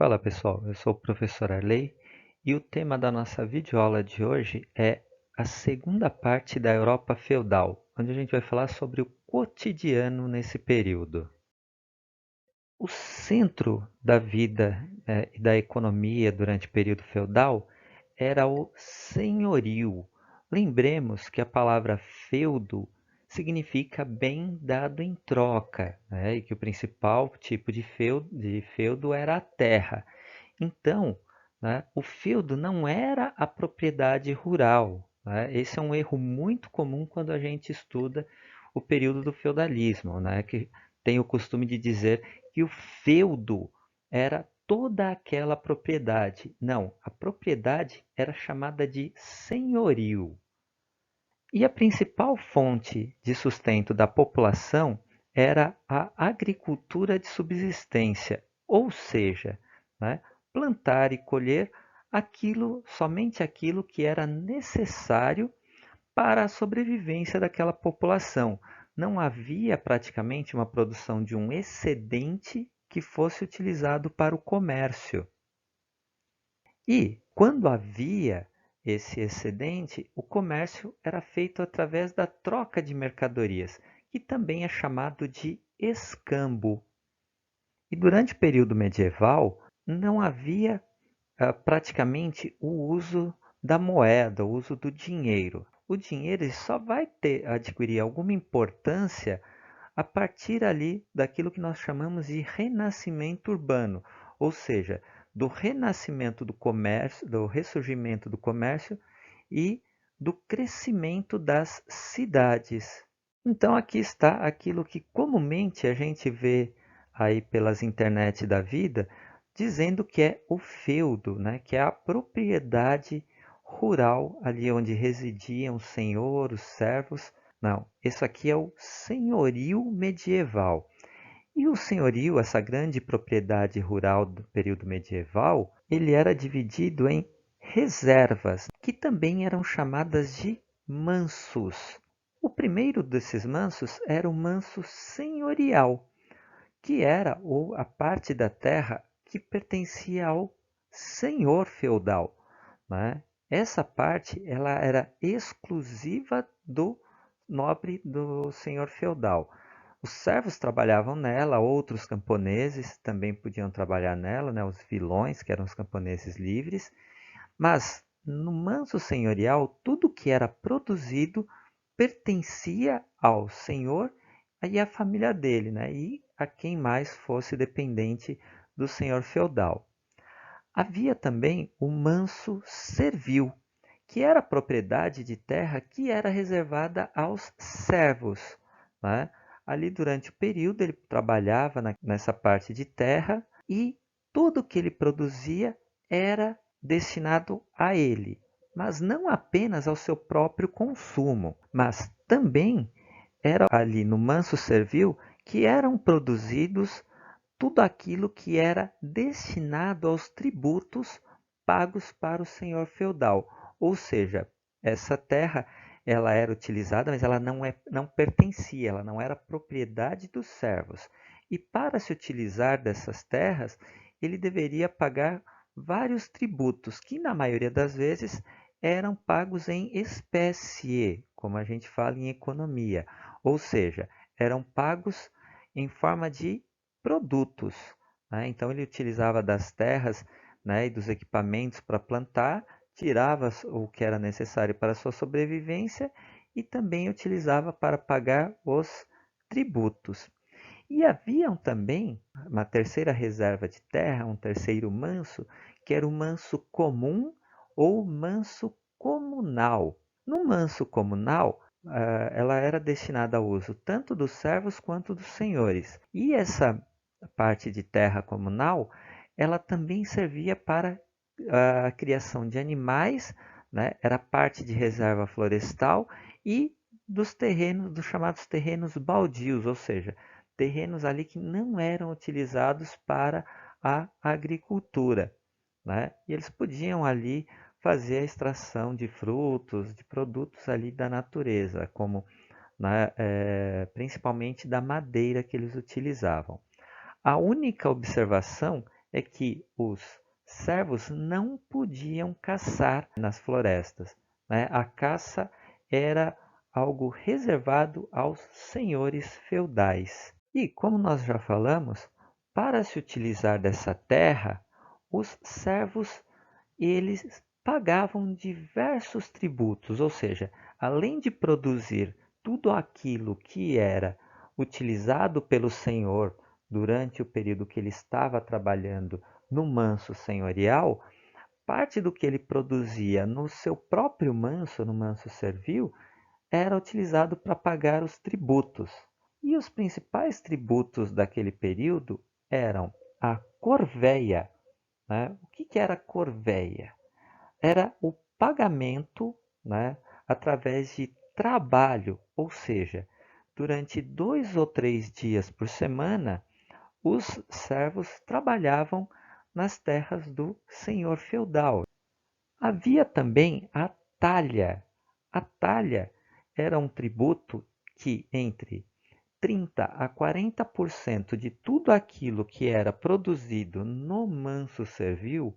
Fala pessoal, eu sou o professor Arley e o tema da nossa videoaula de hoje é a segunda parte da Europa feudal, onde a gente vai falar sobre o cotidiano nesse período. O centro da vida e da economia durante o período feudal era o senhorio. Lembremos que a palavra feudo significa bem dado em troca, né? E que o principal tipo de feudo era a terra. Então, né, o feudo não era a propriedade rural, né? Esse é um erro muito comum quando a gente estuda o período do feudalismo, né, que tem o costume de dizer que o feudo era toda aquela propriedade. Não, a propriedade era chamada de senhorio. E a principal fonte de sustento da população era a agricultura de subsistência, ou seja, né, plantar e colher somente aquilo que era necessário para a sobrevivência daquela população. Não havia praticamente uma produção de um excedente que fosse utilizado para o comércio. E, quando havia esse excedente, o comércio era feito através da troca de mercadorias, que também é chamado de escambo. E durante o período medieval, não havia praticamente o uso da moeda, o uso do dinheiro. O dinheiro só vai adquirir alguma importância a partir ali daquilo que nós chamamos de renascimento urbano, ou seja, do renascimento do comércio, do ressurgimento do comércio e do crescimento das cidades. Então aqui está aquilo que comumente a gente vê aí pelas internet da vida, dizendo que é o feudo, né? Que é a propriedade rural ali onde residiam o senhor, os servos. Não, isso aqui é o senhorio medieval. E o senhorio, essa grande propriedade rural do período medieval, ele era dividido em reservas, que também eram chamadas de mansos. O primeiro desses mansos era o manso senhorial, que era a parte da terra que pertencia ao senhor feudal, né? Essa parte ela era exclusiva do nobre do senhor feudal. Os servos trabalhavam nela, outros camponeses também podiam trabalhar nela, né? Os vilões, que eram os camponeses livres, mas no manso senhorial, tudo que era produzido pertencia ao senhor e à família dele, né? E a quem mais fosse dependente do senhor feudal. Havia também o manso servil, que era propriedade de terra que era reservada aos servos, né? Ali durante o período ele trabalhava nessa parte de terra e tudo que ele produzia era destinado a ele, mas não apenas ao seu próprio consumo, mas também era ali no manso servil que eram produzidos tudo aquilo que era destinado aos tributos pagos para o senhor feudal. Ou seja, essa terra ela era utilizada, mas ela não pertencia, ela não era propriedade dos servos. E para se utilizar dessas terras, ele deveria pagar vários tributos, que na maioria das vezes eram pagos em espécie, como a gente fala em economia. Ou seja, eram pagos em forma de produtos, né? Então ele utilizava das terras, né, e dos equipamentos para plantar, tirava o que era necessário para a sua sobrevivência e também utilizava para pagar os tributos. E haviam também uma terceira reserva de terra, um terceiro manso, que era o manso comum ou manso comunal. No manso comunal, ela era destinada ao uso tanto dos servos quanto dos senhores. E essa parte de terra comunal, ela também servia para a criação de animais, né? Era parte de reserva florestal e dos terrenos, dos chamados terrenos baldios, ou seja, terrenos ali que não eram utilizados para a agricultura, né? E eles podiam ali fazer a extração de frutos, de produtos ali da natureza, como, né, principalmente da madeira que eles utilizavam. A única observação é que os servos não podiam caçar nas florestas, né? A caça era algo reservado aos senhores feudais. E, como nós já falamos, para se utilizar dessa terra, os servos eles pagavam diversos tributos, ou seja, além de produzir tudo aquilo que era utilizado pelo senhor durante o período que ele estava trabalhando no manso senhorial, parte do que ele produzia no seu próprio manso, no manso servil, era utilizado para pagar os tributos. E os principais tributos daquele período eram a corveia. Né? O que era a corveia? Era o pagamento, né, através de trabalho, ou seja, durante 2 ou 3 dias por semana, os servos trabalhavam nas terras do senhor feudal. Havia também a talha. A talha era um tributo que entre 30 a 40% de tudo aquilo que era produzido no manso servil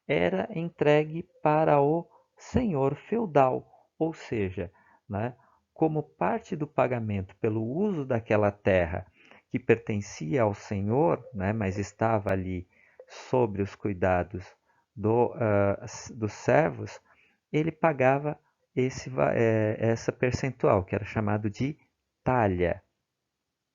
era entregue para o senhor feudal, ou seja, né, como parte do pagamento pelo uso daquela terra que pertencia ao senhor, né, mas estava ali sob os cuidados dos servos, ele pagava essa percentual, que era chamado de talha.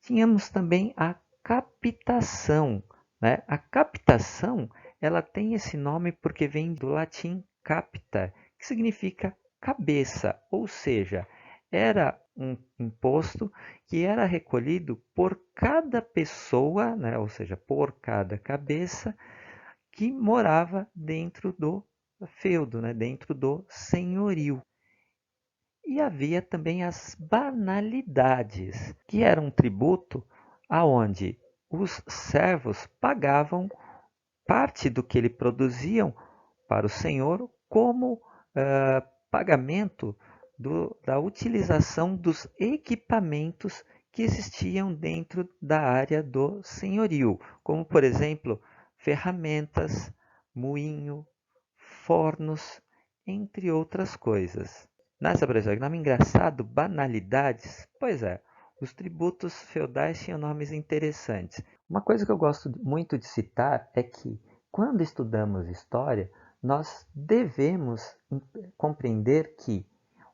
Tínhamos também a captação, né? A captação, ela tem esse nome porque vem do latim capta, que significa cabeça, ou seja, era um imposto que era recolhido por cada pessoa, né? Ou seja, por cada cabeça que morava dentro do feudo, né? Dentro do senhorio. E havia também as banalidades, que era um tributo aonde os servos pagavam parte do que eles produziam para o senhor como pagamento da utilização dos equipamentos que existiam dentro da área do senhorio, como por exemplo ferramentas, moinho, fornos, entre outras coisas. Nossa, professor, que nome engraçado, banalidades. Pois é, os tributos feudais tinham nomes interessantes. Uma coisa que eu gosto muito de citar é que, quando estudamos história, nós devemos compreender que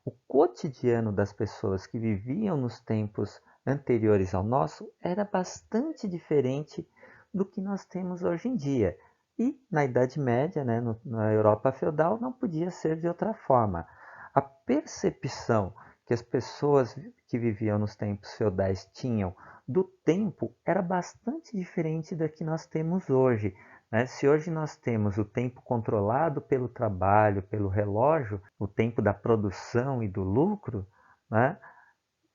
o cotidiano das pessoas que viviam nos tempos anteriores ao nosso era bastante diferente do que nós temos hoje em dia. E na Idade Média, né, na Europa feudal, não podia ser de outra forma. A percepção que as pessoas que viviam nos tempos feudais tinham do tempo era bastante diferente da que nós temos hoje. Né? Se hoje nós temos o tempo controlado pelo trabalho, pelo relógio, o tempo da produção e do lucro, né?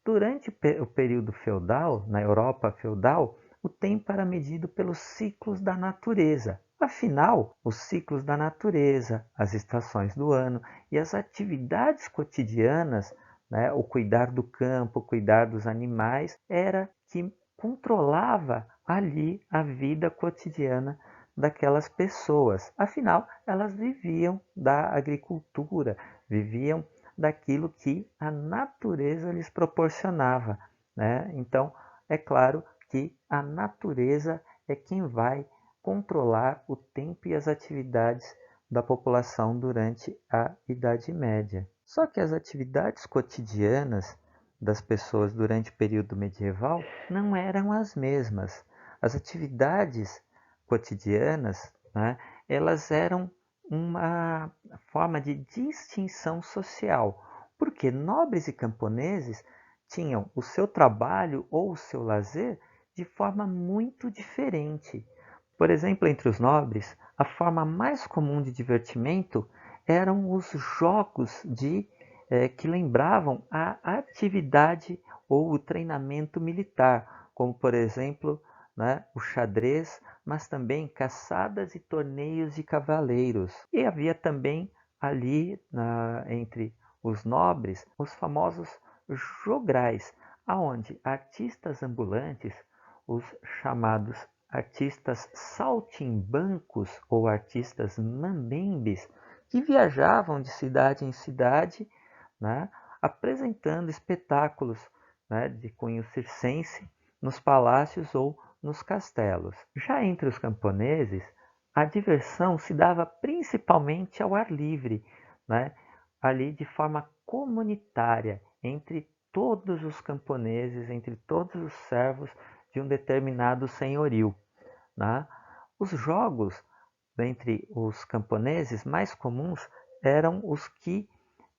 Durante o período feudal, na Europa feudal, o tempo era medido pelos ciclos da natureza. Afinal, os ciclos da natureza, as estações do ano e as atividades cotidianas, né, o cuidar do campo, o cuidar dos animais, era que controlava ali a vida cotidiana daquelas pessoas. Afinal, elas viviam da agricultura, viviam daquilo que a natureza lhes proporcionava. Né? Então, é claro que a natureza é quem vai controlar o tempo e as atividades da população durante a Idade Média. Só que as atividades cotidianas das pessoas durante o período medieval não eram as mesmas. As atividades cotidianas, né, elas eram uma forma de distinção social, porque nobres e camponeses tinham o seu trabalho ou o seu lazer de forma muito diferente. Por exemplo, entre os nobres, a forma mais comum de divertimento eram os jogos que lembravam a atividade ou o treinamento militar, como por exemplo, né, o xadrez, mas também caçadas e torneios de cavaleiros. E havia também ali entre os nobres os famosos jograis, aonde artistas ambulantes, os chamados artistas saltimbancos ou artistas mambembes que viajavam de cidade em cidade, né, apresentando espetáculos, né, de cunho circense nos palácios ou nos castelos. Já entre os camponeses, a diversão se dava principalmente ao ar livre, né, ali de forma comunitária, entre todos os camponeses, entre todos os servos de um determinado senhorio. Né? Os jogos entre os camponeses mais comuns eram os que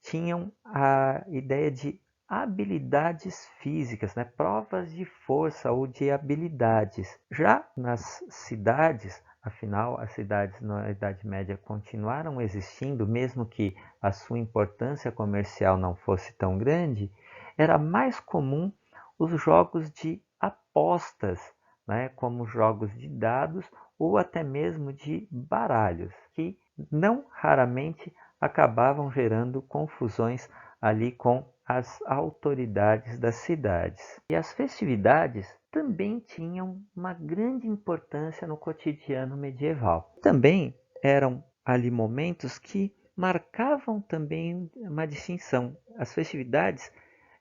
tinham a ideia de habilidades físicas, né? Provas de força ou de habilidades. Já nas cidades, afinal, as cidades na Idade Média continuaram existindo, mesmo que a sua importância comercial não fosse tão grande, era mais comum os jogos de apostas, né? Como jogos de dados ou até mesmo de baralhos, que não raramente acabavam gerando confusões ali com as autoridades das cidades. E as festividades também tinham uma grande importância no cotidiano medieval. Também eram ali momentos que marcavam também uma distinção. As festividades,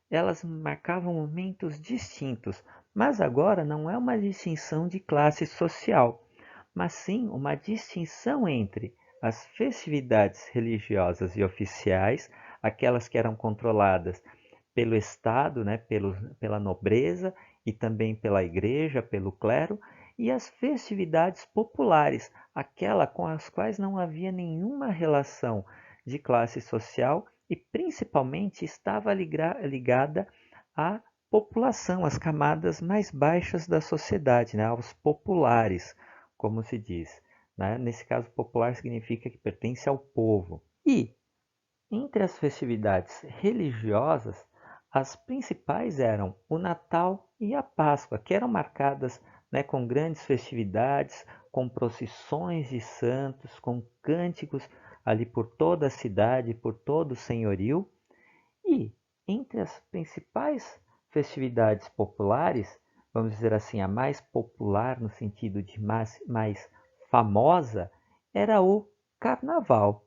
elas marcavam momentos distintos, mas agora não é uma distinção de classe social, mas sim uma distinção entre as festividades religiosas e oficiais, aquelas que eram controladas pelo Estado, né, pela nobreza e também pela igreja, pelo clero, e as festividades populares, aquela com as quais não havia nenhuma relação de classe social e principalmente estava ligada à população, às camadas mais baixas da sociedade, né, aos populares, como se diz. Né? Nesse caso, popular significa que pertence ao povo. E entre as festividades religiosas, as principais eram o Natal e a Páscoa, que eram marcadas, né, com grandes festividades, com procissões de santos, com cânticos ali por toda a cidade, por todo o senhorio. E entre as principais festividades populares, vamos dizer assim, a mais popular no sentido de mais famosa, era o Carnaval.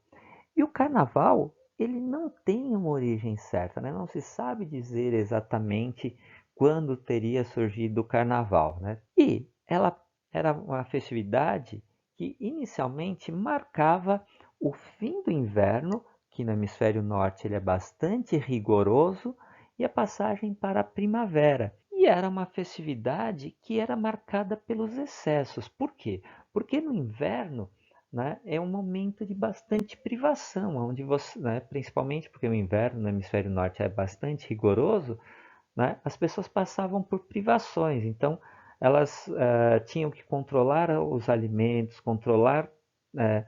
E o Carnaval, ele não tem uma origem certa, né? Não se sabe dizer exatamente quando teria surgido o Carnaval, né? E ela era uma festividade que inicialmente marcava o fim do inverno, que no hemisfério norte ele é bastante rigoroso, e a passagem para a primavera. E era uma festividade que era marcada pelos excessos. Por quê? Porque no inverno, né, é um momento de bastante privação, onde você, né, principalmente porque o inverno no hemisfério norte é bastante rigoroso, né, as pessoas passavam por privações. Então, elas tinham que controlar os alimentos, controlar eh,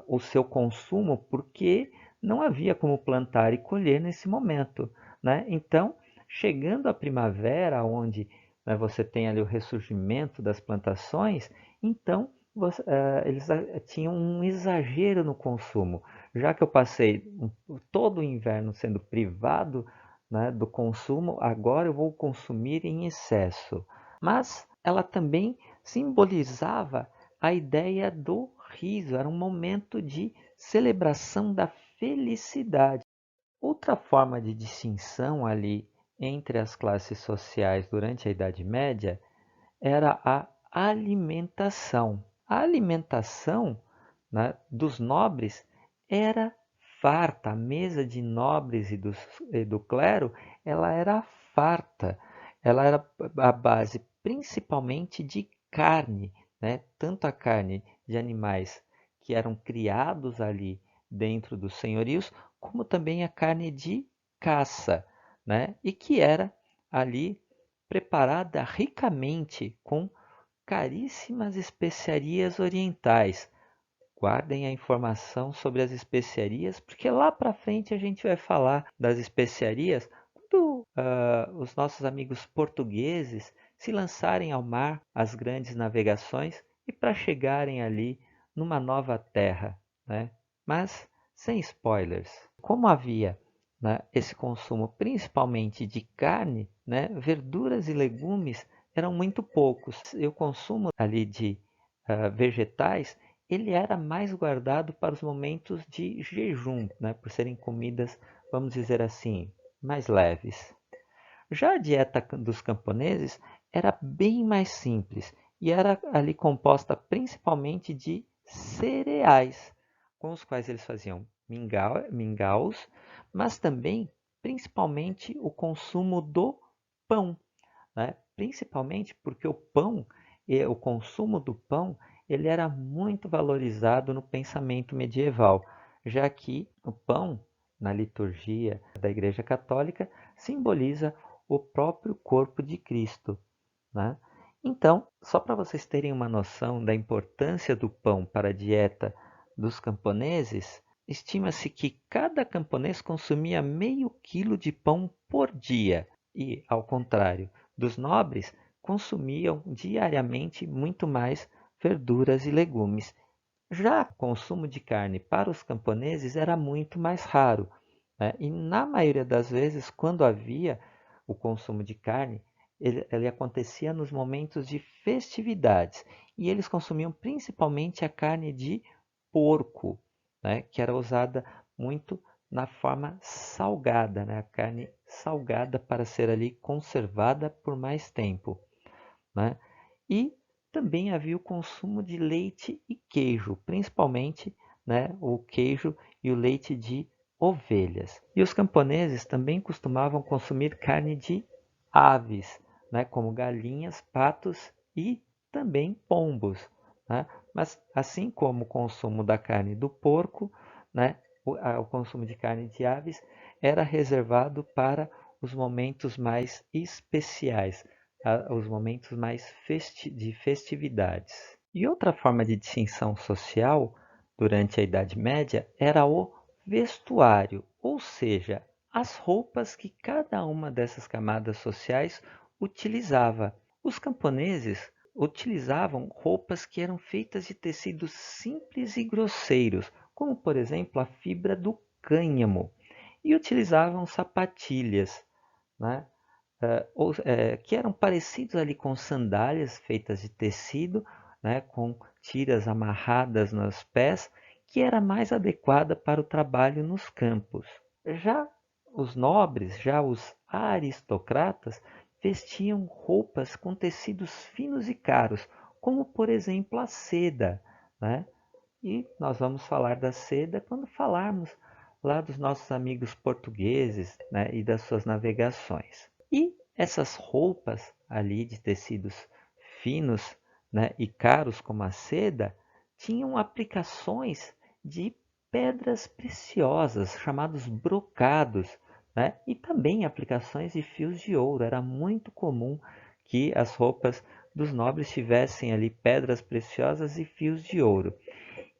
o seu consumo, porque não havia como plantar e colher nesse momento. Né? Então, chegando a primavera, onde, né, você tem ali o ressurgimento das plantações, então eles tinham um exagero no consumo. Já que eu passei todo o inverno sendo privado, né, do consumo, agora eu vou consumir em excesso. Mas ela também simbolizava a ideia do riso, era um momento de celebração da felicidade. Outra forma de distinção ali entre as classes sociais durante a Idade Média era a alimentação. A alimentação, né, dos nobres era farta. A mesa de nobres e do clero, ela era farta. Ela era a base principalmente de carne, né? Tanto a carne de animais que eram criados ali dentro dos senhorios, como também a carne de caça, né? E que era ali preparada ricamente com caríssimas especiarias orientais. Guardem a informação sobre as especiarias, porque lá para frente a gente vai falar das especiarias quando os nossos amigos portugueses se lançarem ao mar, as grandes navegações, e para chegarem ali numa nova terra, né? Mas sem spoilers. Como havia, né, esse consumo principalmente de carne, né, verduras e legumes eram muito poucos. E o consumo ali de vegetais, ele era mais guardado para os momentos de jejum, né? Por serem comidas, vamos dizer assim, mais leves. Já a dieta dos camponeses era bem mais simples e era ali composta principalmente de cereais, com os quais eles faziam mingaus, mas também principalmente o consumo do pão, né? Principalmente porque o pão e o consumo do pão ele era muito valorizado no pensamento medieval, já que o pão na liturgia da Igreja Católica simboliza o próprio corpo de Cristo, né? Então, só para vocês terem uma noção da importância do pão para a dieta dos camponeses, estima-se que cada camponês consumia meio quilo de pão por dia e, ao contrário dos nobres, consumiam diariamente muito mais verduras e legumes. Já o consumo de carne para os camponeses era muito mais raro, né? E na maioria das vezes, quando havia o consumo de carne, ele acontecia nos momentos de festividades. E eles consumiam principalmente a carne de porco, né? Que era usada muito na forma salgada, né? A carne salgada para ser ali conservada por mais tempo, né? E também havia o consumo de leite e queijo, principalmente, né, o queijo e o leite de ovelhas. E os camponeses também costumavam consumir carne de aves, né, como galinhas, patos e também pombos, né? Mas assim como o consumo da carne do porco, né, o consumo de carne de aves era reservado para os momentos mais especiais, os momentos mais de festividades. E outra forma de distinção social durante a Idade Média era o vestuário, ou seja, as roupas que cada uma dessas camadas sociais utilizava. Os camponeses utilizavam roupas que eram feitas de tecidos simples e grosseiros, como por exemplo a fibra do cânhamo, e utilizavam sapatilhas, né? Que eram parecidos ali com sandálias feitas de tecido, né, com tiras amarradas nos pés, que era mais adequada para o trabalho nos campos. Já os nobres, já os aristocratas, vestiam roupas com tecidos finos e caros, como por exemplo a seda, né? E nós vamos falar da seda quando falarmos lá dos nossos amigos portugueses, né, e das suas navegações. E essas roupas ali de tecidos finos, né, e caros como a seda, tinham aplicações de pedras preciosas, chamados brocados, né, e também aplicações de fios de ouro. Era muito comum que as roupas dos nobres tivessem ali pedras preciosas e fios de ouro.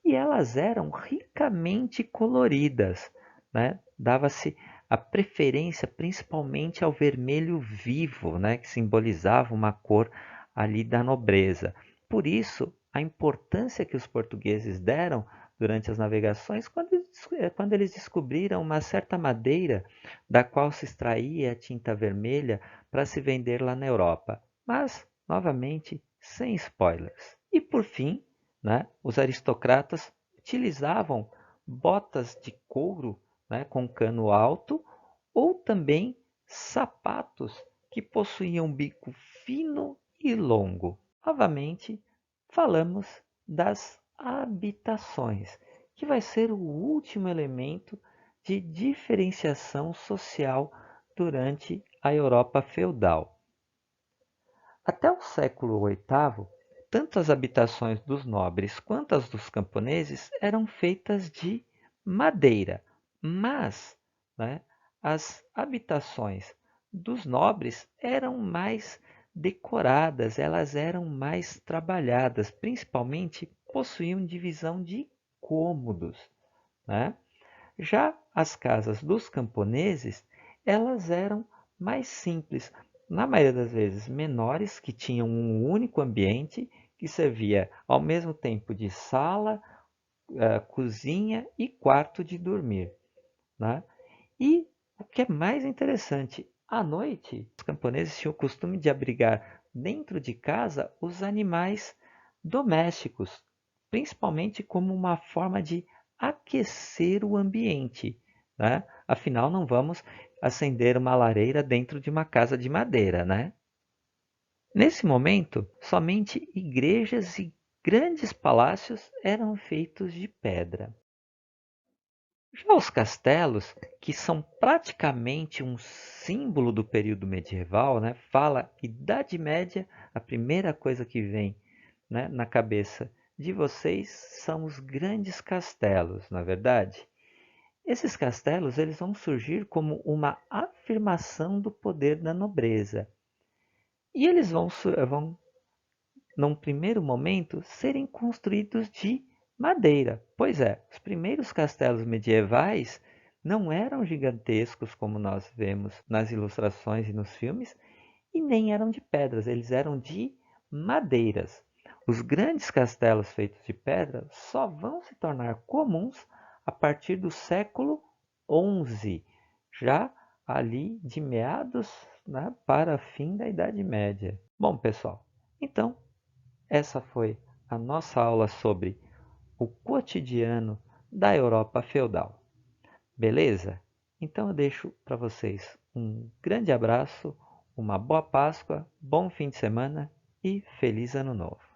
E elas eram ricamente coloridas, né? Dava-se a preferência principalmente ao vermelho vivo, né? Que simbolizava uma cor ali da nobreza. Por isso, a importância que os portugueses deram durante as navegações, quando eles descobriram uma certa madeira da qual se extraía a tinta vermelha para se vender lá na Europa. Mas, novamente, sem spoilers. E por fim, né, os aristocratas utilizavam botas de couro, né, com cano alto ou também sapatos que possuíam bico fino e longo. Novamente, falamos das habitações, que vai ser o último elemento de diferenciação social durante a Europa feudal. Até o século VIII, tanto as habitações dos nobres quanto as dos camponeses eram feitas de madeira, mas, né, as habitações dos nobres eram mais decoradas, elas eram mais trabalhadas, principalmente possuíam divisão de cômodos, né? Já as casas dos camponeses, elas eram mais simples, na maioria das vezes menores, que tinham um único ambiente que servia ao mesmo tempo de sala, cozinha e quarto de dormir, né? E o que é mais interessante, à noite, os camponeses tinham o costume de abrigar dentro de casa os animais domésticos, principalmente como uma forma de aquecer o ambiente, né? Afinal, não vamos acender uma lareira dentro de uma casa de madeira, né? Nesse momento, somente igrejas e grandes palácios eram feitos de pedra. Já os castelos, que são praticamente um símbolo do período medieval, né? Fala Idade Média, a primeira coisa que vem, né, na cabeça de vocês são os grandes castelos, na verdade. Esses castelos eles vão surgir como uma afirmação do poder da nobreza. E eles vão num primeiro momento, serem construídos de madeira. Pois é, os primeiros castelos medievais não eram gigantescos como nós vemos nas ilustrações e nos filmes, e nem eram de pedras, eles eram de madeiras. Os grandes castelos feitos de pedra só vão se tornar comuns a partir do século XI, já ali de meados, né, para fim da Idade Média. Bom, pessoal, então essa foi a nossa aula sobre o cotidiano da Europa feudal. Beleza? Então eu deixo para vocês um grande abraço, uma boa Páscoa, bom fim de semana e feliz Ano Novo.